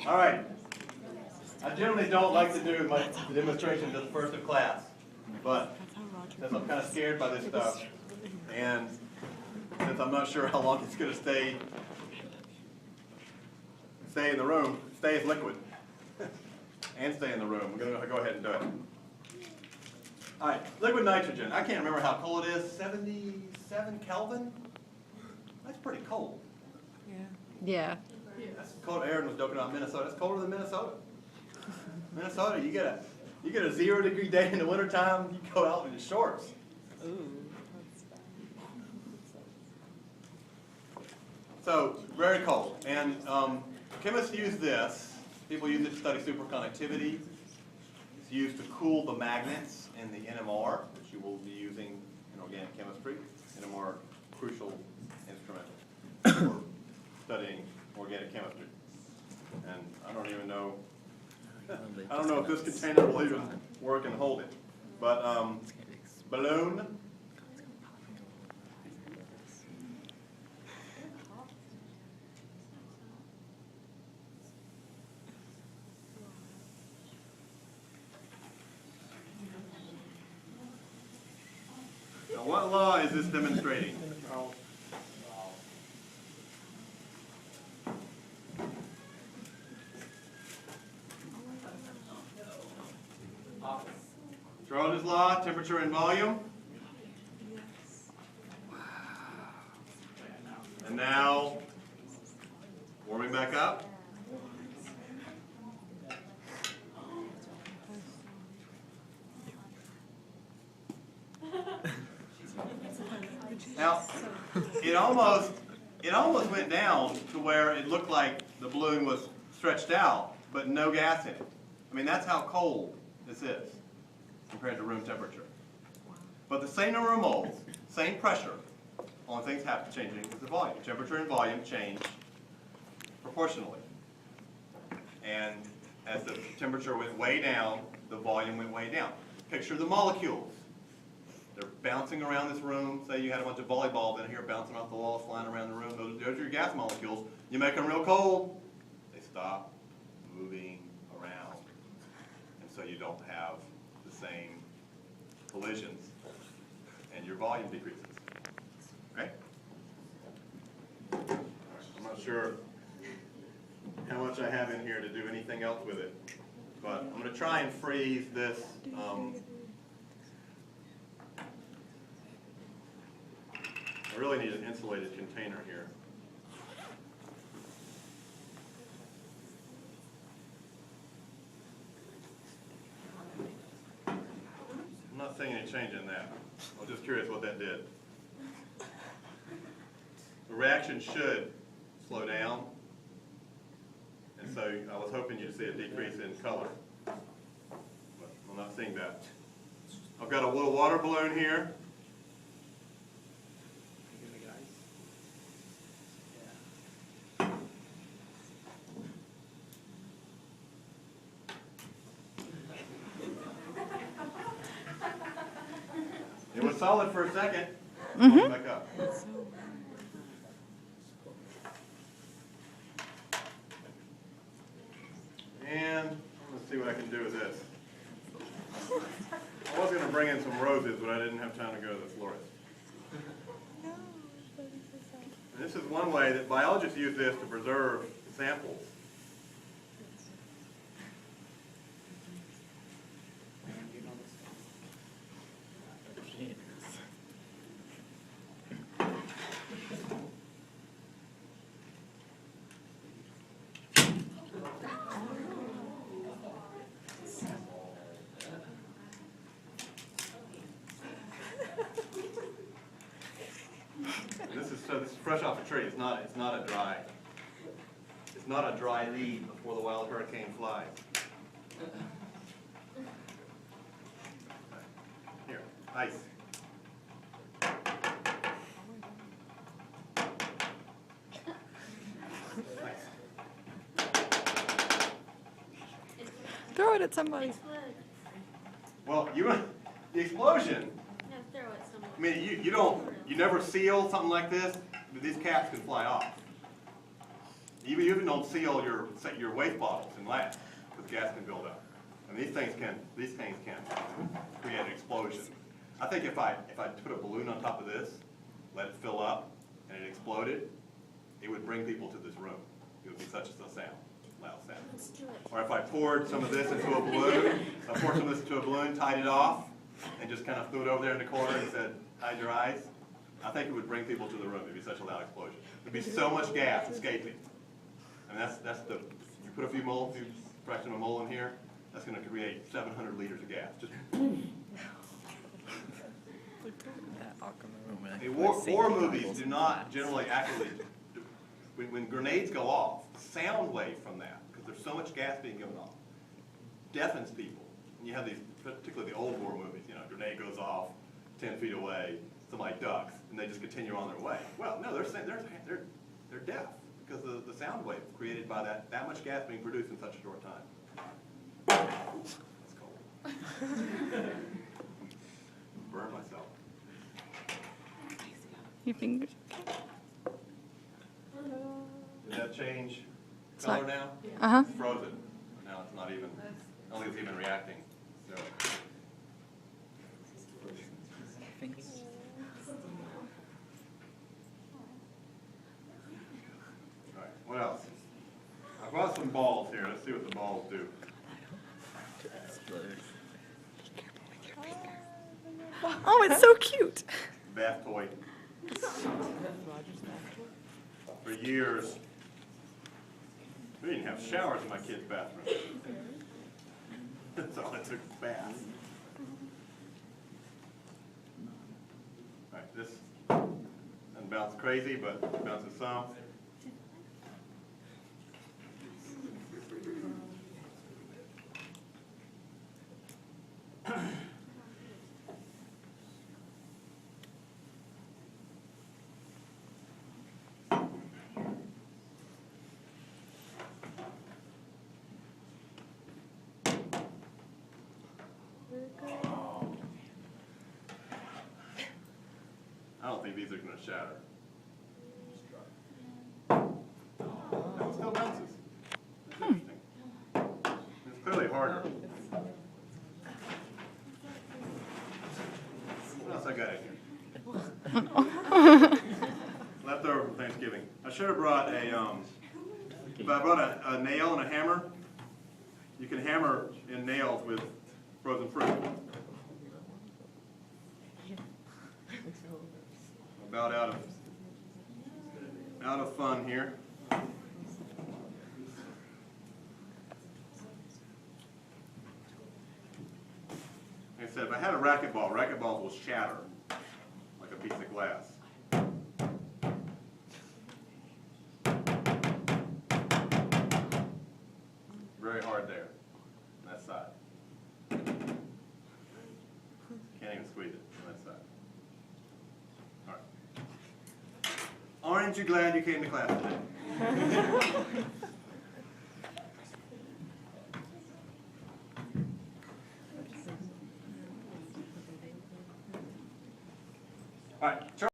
All right. I generally don't like to do my demonstrations at the first of class, but since I'm kind of scared by this stuff, and since I'm not sure how long it's going to stay in the room, stay as liquid, and stay in the room, we're going to go ahead and do it. All right, liquid nitrogen. I can't remember how cold it is. 77 Kelvin? That's pretty cold. Yeah. That's cold. Aaron was joking about Minnesota. That's colder than Minnesota. Minnesota, you get a 0 degree day in the wintertime, you go out in your shorts. So, very cold. And chemists use this. People use it to study superconductivity. It's used to cool the magnets in the NMR, which you will be using in organic chemistry, in a more crucial instrument for studying organic chemistry. And I don't even know, I don't know if this container will even work and hold it. But balloon. Now what law is this demonstrating? Charles' law, temperature and volume. And now, warming back up. Now, it almost went down to where it looked like the balloon was stretched out, but no gas in it. I mean, that's how cold this is compared to room temperature. But the same number of moles, same pressure, only things changing is the volume. Temperature and volume change proportionally. And as the temperature went way down, the volume went way down. Picture the molecules. They're bouncing around this room. Say you had a bunch of volleyballs in here bouncing off the walls, flying around the room. Those are your gas molecules. You make them real cold, they stop moving around. And so you don't have the same collisions, and your volume decreases. Okay? I'm not sure how much I have in here to do anything else with it, but I'm going to try and freeze this. I really need an insulated container here. I'm not seeing any change in that. I was just curious what that did. The reaction should slow down, and so I was hoping you'd see a decrease in color, but I'm not seeing that. I've got a little water balloon here. It was solid for a second. Back up. And let's see what I can do with this. I was going to bring in some roses, but I didn't have time to go to the florist. And this is one way that biologists use this to preserve samples. This is fresh off a tree. It's not a dry leaf before the wild hurricane flies. Here, ice. Throw it at somebody. Well, the explosion. No, throw it somewhere. I mean, you never seal something like this, but these caps can fly off. You even don't seal your waste bottles in last, because gas can build up. And these things can create an explosion. I think if I put a balloon on top of this, let it fill up, and it exploded, it would bring people to this room. It would be such a loud sound. Or if I poured some of this into a balloon, tied it off, and just kind of threw it over there in the corner and said, hide your eyes, I think it would bring people to the room. It'd be such a loud explosion. There'd be so much gas escaping. And you put a few fraction of a mole in here, that's going to create 700 liters of gas. Just war movies do not generally actively, when grenades go off, sound wave from that, because there's so much gas being given off, deafens people. And you have these, particularly the old war movies, you know, a grenade goes off 10 feet away, somebody ducks, and they just continue on their way. Well, no, they're deaf, because of the sound wave created by that much gas being produced in such a short time. It's cold. Burn myself. Your fingers. Did that change color now? Uh-huh. It's frozen. Now it's not even, I don't think it's even reacting. So. All right, what else? I brought some balls here. Let's see what the balls do. Oh, it's so cute. Bath toy. For years, we didn't have showers in my kids' bathroom. That's all it took, was baths. All right, this doesn't bounce crazy, but it bounces some. I don't think these are going to shatter. No, it still bounces. That's interesting. It's clearly harder. What else I got in here? Leftover from Thanksgiving. I should have brought a nail and a hammer. You can hammer in nails with frozen fruit. About out of fun here. Like I said, if I had a racquetball, racquetballs will shatter like a piece of glass. Very hard there, on that side. Can't even squeeze it on that side. All right. Aren't you glad you came to class today? All right.